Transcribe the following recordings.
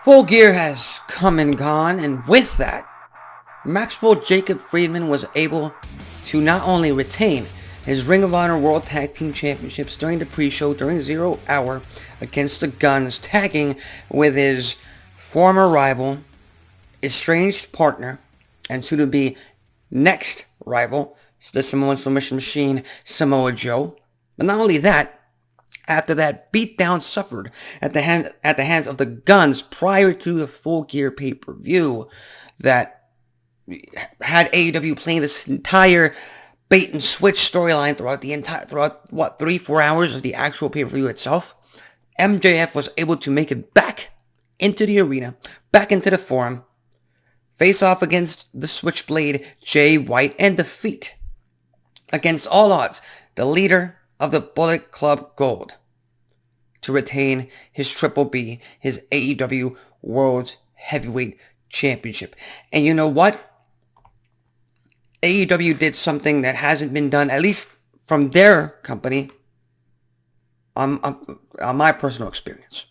Full Gear has come and gone, and with that, Maxwell Jacob Friedman was able to not only retain his Ring of Honor World Tag Team Championships during the pre-show during 0 Hour against the Guns, tagging with his former rival, estranged partner, and soon-to-be next rival, the Samoan Submission Machine, Samoa Joe. But not only that, after that beatdown suffered at the hands of the Guns prior to the Full Gear pay-per-view that had AEW playing this entire bait and switch storyline throughout 3-4 hours of the actual pay-per-view itself, MJF was able to make it back into the arena, back into the forum, face off against the Switchblade Jay White, and defeat, against all odds, the leader of the Bullet Club Gold to retain his Triple B, his AEW World Heavyweight Championship. And you know what? AEW did something that hasn't been done, at least from their company, on my personal experience.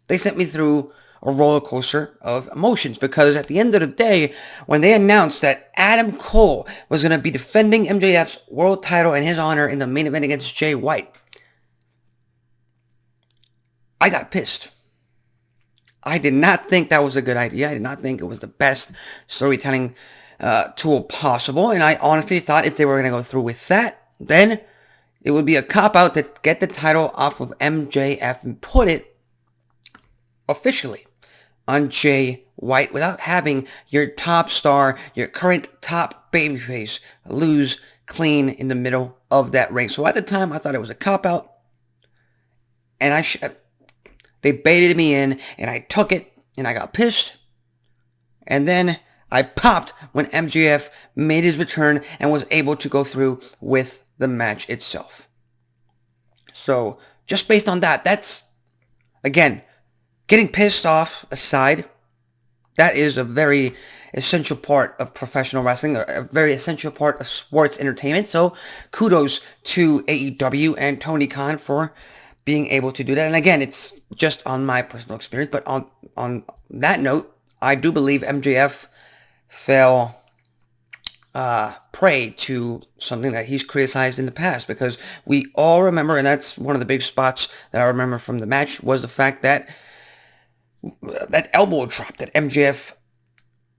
They sent me through a roller coaster of emotions, because at the end of the day, when they announced that Adam Cole was going to be defending MJF's world title in his honor in the main event against Jay White, I got pissed. I did not think that was a good idea. I did not think it was the best storytelling tool possible, and I honestly thought if they were going to go through with that, then it would be a cop-out to get the title off of MJF and put it officially on Jay White without having your top star, your current top babyface, lose clean in the middle of that ring. So at the time, I thought it was a cop-out, and they baited me in, and I took it, and I got pissed, and then I popped when MJF made his return and was able to go through with the match itself. So, just based on that, that's, again, getting pissed off aside, that is a very essential part of professional wrestling, a very essential part of sports entertainment. So, kudos to AEW and Tony Khan for being able to do that. And again, it's just on my personal experience, but on that note, I do believe MJF fell prey to something that he's criticized in the past, because we all remember, and that's one of the big spots that I remember from the match, was the fact that that elbow drop that MJF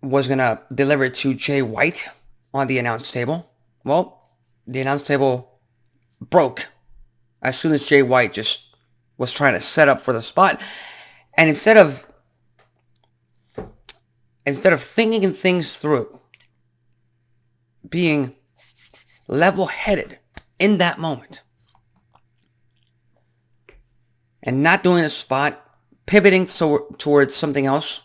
was going to deliver to Jay White on the announce table. Well, the announce table broke as soon as Jay White just was trying to set up for the spot. And instead of thinking things through, being level-headed in that moment, and not doing a spot, pivoting towards something else,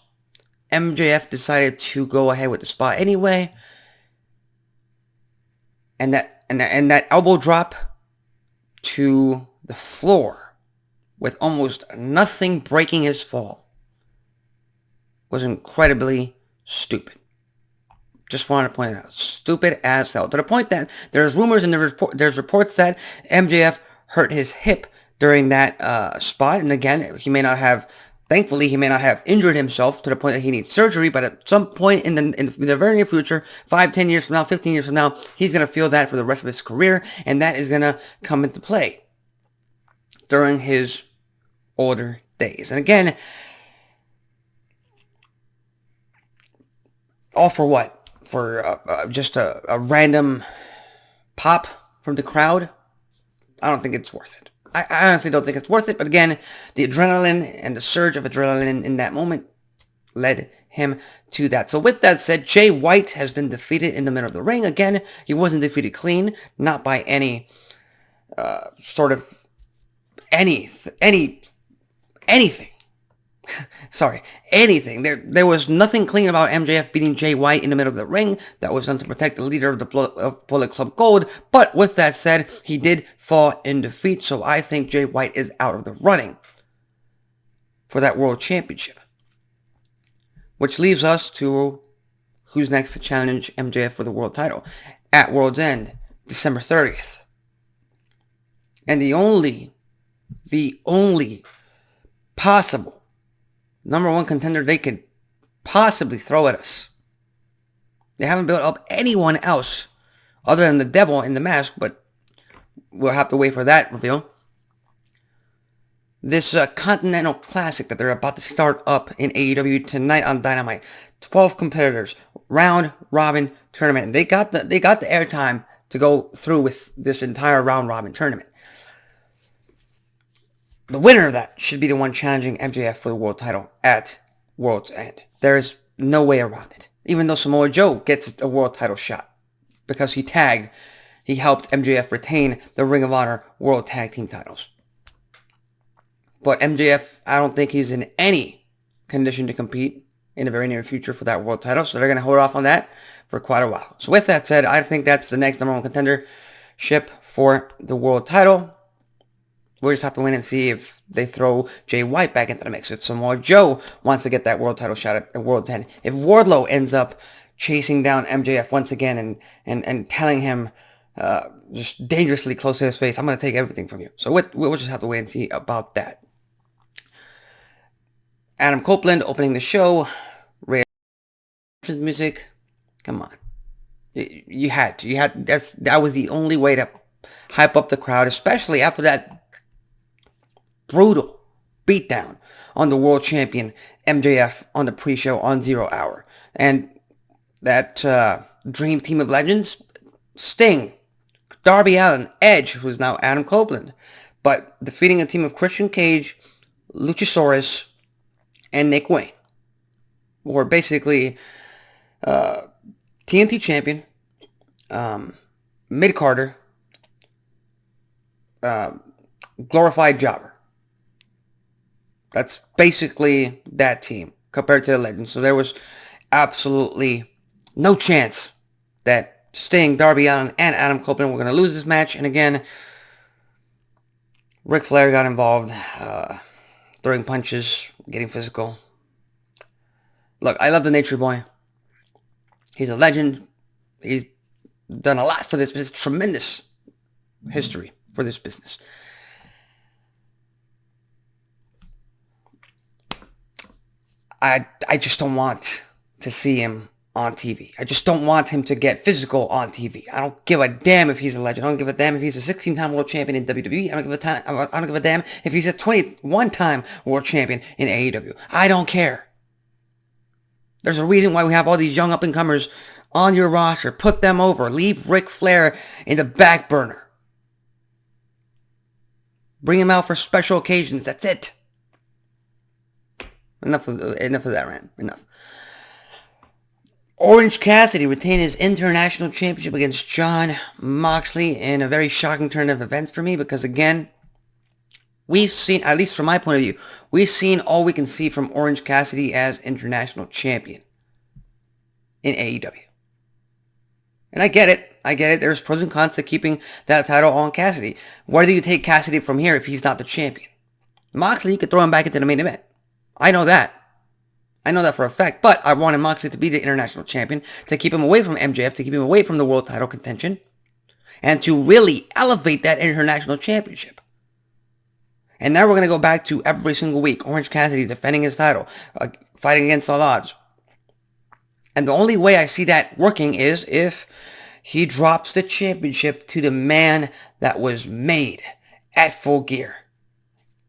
MJF decided to go ahead with the spot anyway, and that elbow drop to the floor with almost nothing breaking his fall was incredibly stupid. Just wanted to point it out. Stupid as hell. To the point that there's rumors and there's reports that MJF hurt his hip during that spot. And again, thankfully, he may not have injured himself to the point that he needs surgery, but at some point in the very near future, 5, 10 years from now, 15 years from now, he's going to feel that for the rest of his career, and that is going to come into play during his older days. And again, all for what? For just a random pop from the crowd? I don't think it's worth it. I honestly don't think it's worth it, but again, the adrenaline and the surge of adrenaline in that moment led him to that. So with that said, Jay White has been defeated in the middle of the ring. Again, he wasn't defeated clean, not by any anything. Sorry, anything. There was nothing clean about MJF beating Jay White in the middle of the ring. That was done to protect the leader of the Bullet Club Gold. But with that said, he did fall in defeat, so I think Jay White is out of the running for that World Championship. Which leaves us to who's next to challenge MJF for the world title at World's End, December 30th. And the only possible number one contender they could possibly throw at us. They haven't built up anyone else other than the devil in the mask, but we'll have to wait for that reveal. This Continental Classic that they're about to start up in AEW tonight on Dynamite. 12 competitors, round robin tournament. And they got the airtime to go through with this entire round robin tournament. The winner of that should be the one challenging MJF for the world title at World's End. There is no way around it. Even though Samoa Joe gets a world title shot because he helped MJF retain the Ring of Honor World Tag Team titles. But MJF, I don't think he's in any condition to compete in the very near future for that world title. So they're going to hold off on that for quite a while. So with that said, I think that's the next number one contendership for the world title. We'll just have to wait and see if they throw Jay White back into the mix. If Samoa Joe wants to get that world title shot at World's End. If Wardlow ends up chasing down MJF once again and telling him just dangerously close to his face, I'm going to take everything from you. So we'll just have to wait and see about that. Adam Copeland opening the show. Ray music. Come on. You had to. That was the only way to hype up the crowd, especially after that brutal beatdown on the world champion MJF on the pre-show on 0 Hour. And that dream team of legends, Sting, Darby Allin, Edge, who's now Adam Copeland, but defeating a team of Christian Cage, Luchasaurus, and Nick Wayne, were basically TNT champion, mid-carder, glorified jobber. That's basically that team compared to the Legends. So there was absolutely no chance that Sting, Darby Allin, and Adam Copeland were going to lose this match. And again, Ric Flair got involved, throwing punches, getting physical. Look, I love the Nature Boy. He's a legend. He's done a lot for this business. Tremendous history for this business. I just don't want to see him on TV. I just don't want him to get physical on TV. I don't give a damn if he's a legend. I don't give a damn if he's a 16-time world champion in WWE. I don't give a damn if he's a 21-time world champion in AEW. I don't care. There's a reason why we have all these young up-and-comers on your roster. Put them over. Leave Ric Flair in the back burner. Bring him out for special occasions. That's it. Enough of that rant. Enough. Orange Cassidy retained his International Championship against Jon Moxley in a very shocking turn of events for me because, again, we've seen, at least from my point of view, we've seen all we can see from Orange Cassidy as International Champion in AEW. And I get it. There's pros and cons to keeping that title on Cassidy. Where do you take Cassidy from here if he's not the champion? Moxley, you could throw him back into the main event. I know that. For a fact, but I wanted Moxley to be the international champion, to keep him away from MJF, to keep him away from the world title contention, and to really elevate that international championship. And now we're going to go back to every single week, Orange Cassidy defending his title, fighting against all odds. And the only way I see that working is if he drops the championship to the man that was made at Full Gear,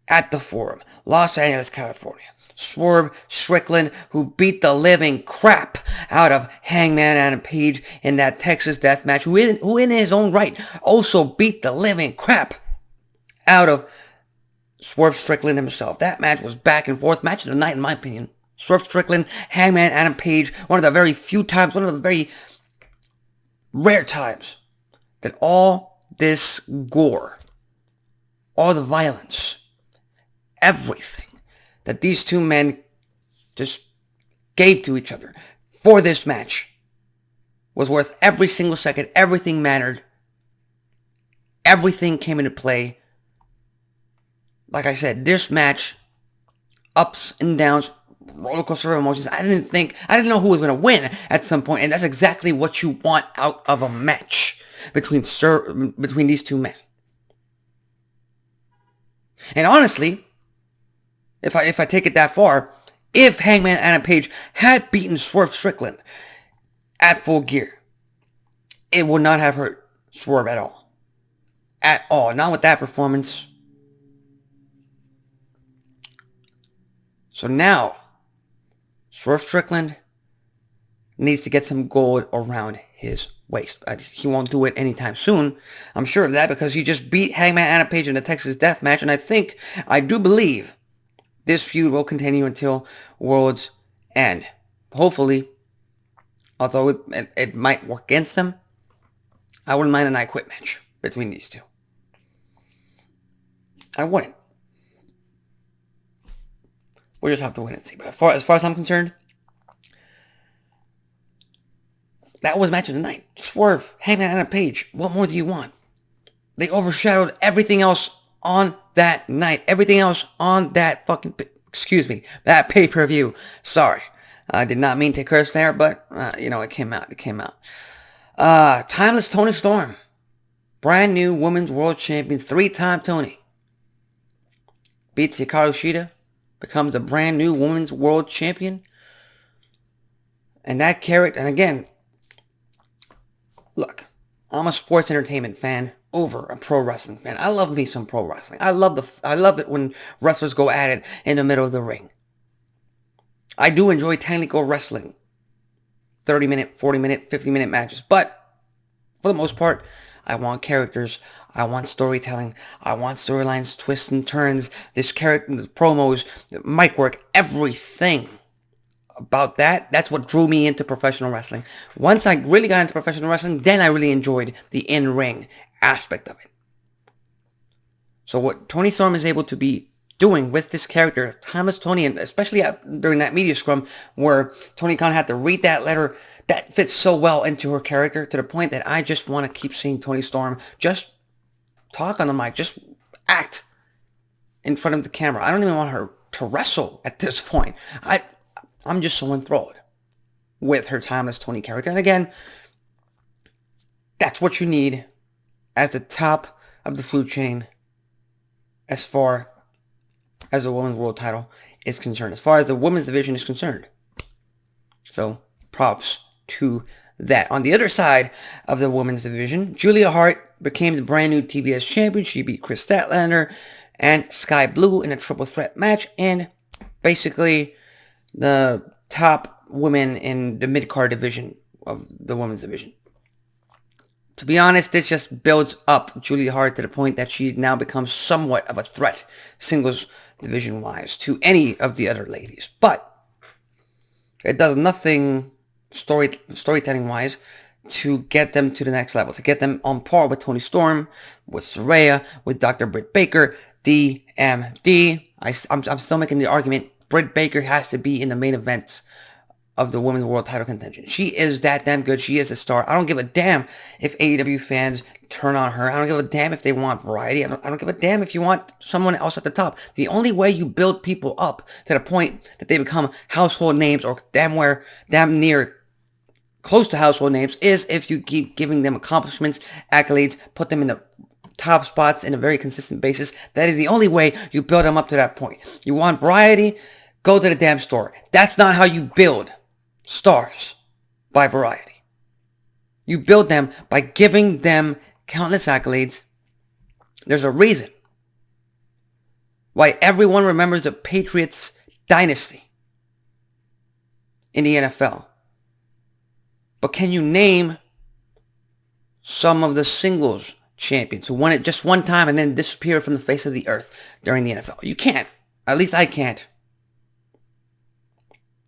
at the Forum, Los Angeles, California. Swerve Strickland, who beat the living crap out of Hangman Adam Page in that Texas death match, who in his own right also beat the living crap out of Swerve Strickland himself. That match was back and forth. Match of the night, in my opinion. Swerve Strickland, Hangman Adam Page, one of the very few times, one of the very rare times that all this gore, all the violence, everything that these two men just gave to each other for this match was worth every single second. Everything mattered. Everything came into play. Like I said, this match, ups and downs, roller coaster of emotions. I didn't know who was going to win at some point, and that's exactly what you want out of a match between these two men. And honestly, if I take it that far, If Hangman Adam Page had beaten Swerve Strickland at Full Gear, it would not have hurt Swerve at all. At all. Not with that performance. So now, Swerve Strickland needs to get some gold around his waist. He won't do it anytime soon. I'm sure of that because he just beat Hangman Adam Page in the Texas Death Match. And I do believe this feud will continue until World's End. Hopefully, although it might work against him, I wouldn't mind an I Quit match between these two. I wouldn't. We'll just have to wait and see. But as far as I'm concerned, that was match of the night. Swerve, Hangman Adam Page. What more do you want? They overshadowed everything else on that night. Everything else on that that pay-per-view. Sorry. I did not mean to curse there, but, it came out. It came out. Timeless Toni Storm. Brand new Women's World Champion. 3-time Toni. Beats Hikaru Shida. Becomes a brand new Women's World Champion. And that character, and again, look, I'm a sports entertainment fan over a pro wrestling fan. I love me some pro wrestling. I love it when wrestlers go at it in the middle of the ring. I do enjoy technical wrestling. 30-minute, 40-minute, 50-minute matches. But for the most part, I want characters. I want storytelling. I want storylines, twists and turns. This character, the promos, the mic work, everything about that. That's what drew me into professional wrestling. Once I really got into professional wrestling, then I really enjoyed the in-ring aspect of it. So what Toni Storm is able to be doing with this character, Timeless Toni, and especially during that media scrum where Tony Khan had to read that letter, that fits so well into her character to the point that I just want to keep seeing Toni Storm just talk on the mic, just act in front of the camera. I don't even want her to wrestle at this point. I'm just so enthralled with her Timeless Toni character. And again, that's what you need as the top of the food chain as far as the women's world title is concerned, as far as the women's division is concerned. So, props to that. On the other side of the women's division, Julia Hart became the brand new TBS champion. She beat Chris Statlander and Sky Blue in a triple threat match, and basically the top women in the mid-card division of the women's division. To be honest, this just builds up Julia Hart to the point that she now becomes somewhat of a threat, singles division-wise, to any of the other ladies. But it does nothing storytelling-wise to get them to the next level, to get them on par with Toni Storm, with Saraya, with Dr. Britt Baker, DMD. I'm still making the argument Britt Baker has to be in the main events of the women's world title contention. She is that damn good. She is a star. I don't give a damn if AEW fans turn on her. I don't give a damn if they want variety. I don't give a damn if you want someone else at the top. The only way you build people up to the point that they become household names or damn near close to household names is if you keep giving them accomplishments, accolades, put them in the top spots in a very consistent basis. That is the only way you build them up to that point. You want variety? Go to the damn store. That's not how you build stars by variety. You build them by giving them countless accolades. There's a reason why everyone remembers the Patriots dynasty in the NFL. But can you name some of the singles champions who won it just one time and then disappeared from the face of the earth during the NFL? You can't. At least I can't.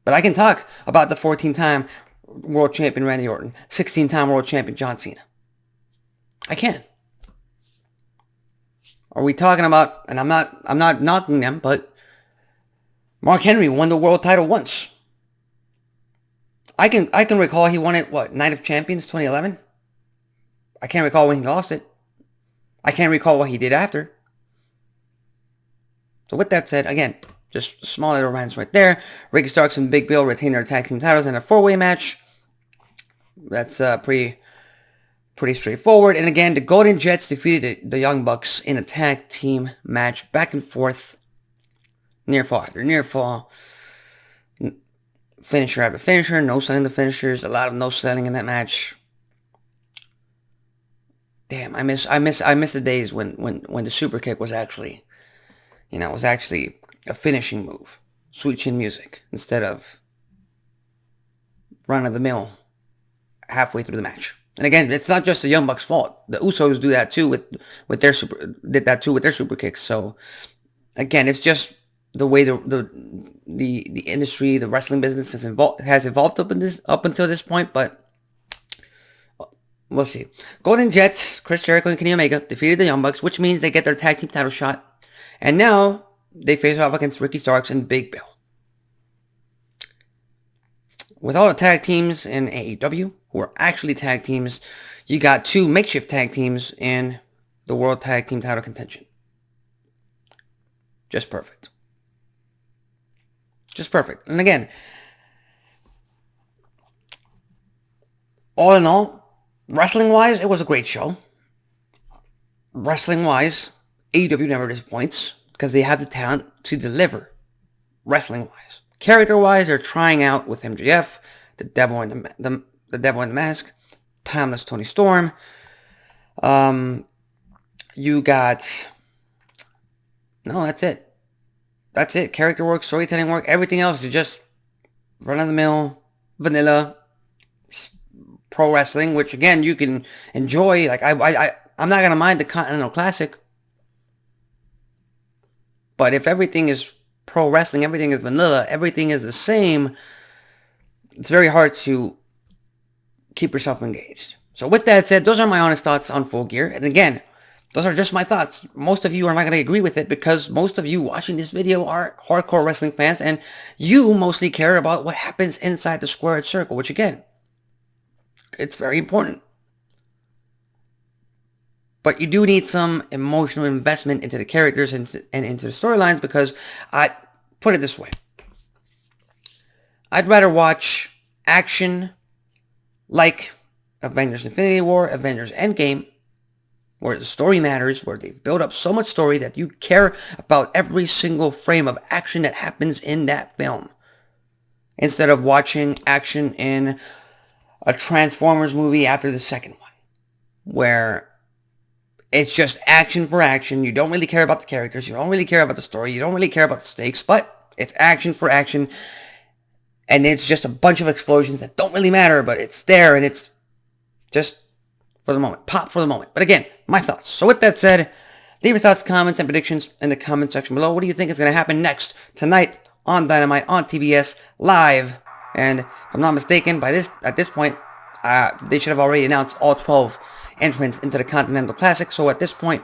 But I can talk about the 14-time world champion Randy Orton, 16-time world champion John Cena. I can. Are we talking about, and I'm not knocking them, but Mark Henry won the world title once. I can recall he won it, Night of Champions 2011? I can't recall when he lost it. I can't recall what he did after. So with that said, again, just a small little rants right there. Ricky Starks and Big Bill retain their tag team titles in a 4-way match. That's pretty straightforward. And again, the Golden Jets defeated the Young Bucks in a tag team match. Back and forth. Near fall after near fall. finisher after finisher, no selling the finishers, a lot of no selling in that match. Damn, I miss the days when the super kick was actually, was actually a finishing move, sweet chin music, instead of run of the mill halfway through the match. And again, it's not just the Young Bucks' fault. The Usos do that too with their super kicks. So again, it's just the way the industry, the wrestling business has evolved up until this point. But we'll see. Golden Jets, Chris Jericho and Kenny Omega defeated the Young Bucks, which means they get their tag team title shot. And now they face off against Ricky Starks and Big Bill. With all the tag teams in AEW, who are actually tag teams, you got 2 makeshift tag teams in the World Tag Team title contention. Just perfect. Just perfect. And again, all in all, wrestling-wise, it was a great show. Wrestling-wise, AEW never disappoints because they have the talent to deliver wrestling-wise. Character-wise, they're trying out with MJF, the Devil in the Mask, Timeless Tony Storm. You got... No, that's it. That's it. Character work, storytelling work, everything else is just run-of-the-mill, vanilla, pro wrestling, which again, you can enjoy. Like, I'm not going to mind the Continental Classic. But if everything is pro wrestling, everything is vanilla, everything is the same, it's very hard to keep yourself engaged. So with that said, those are my honest thoughts on Full Gear. And again, those are just my thoughts. Most of you are not going to agree with it because most of you watching this video are hardcore wrestling fans and you mostly care about what happens inside the squared circle, which again, it's very important. But you do need some emotional investment into the characters and into the storylines because I put it this way. I'd rather watch action like Avengers Infinity War, Avengers Endgame, where the story matters, where they've built up so much story that you care about every single frame of action that happens in that film. Instead of watching action in a Transformers movie after the second one, where it's just action for action. You don't really care about the characters. You don't really care about the story. You don't really care about the stakes, but it's action for action. And it's just a bunch of explosions that don't really matter, but it's there and it's just for the moment. Pop for the moment. But again, my thoughts. So with that said, leave your thoughts, comments, and predictions in the comment section below. What do you think is going to happen next tonight on Dynamite on TBS live? And if I'm not mistaken, at this point, they should have already announced all 12 entrants into the Continental Classic. So at this point,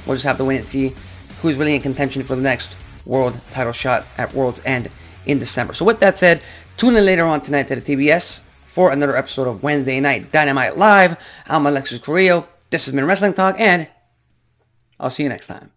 we'll just have to wait and see who's really in contention for the next world title shot at World's End in December. So with that said, tune in later on tonight to the TBS for another episode of Wednesday Night Dynamite Live. I'm Alexis Carrillo. This has been Wrestling Talk, and I'll see you next time.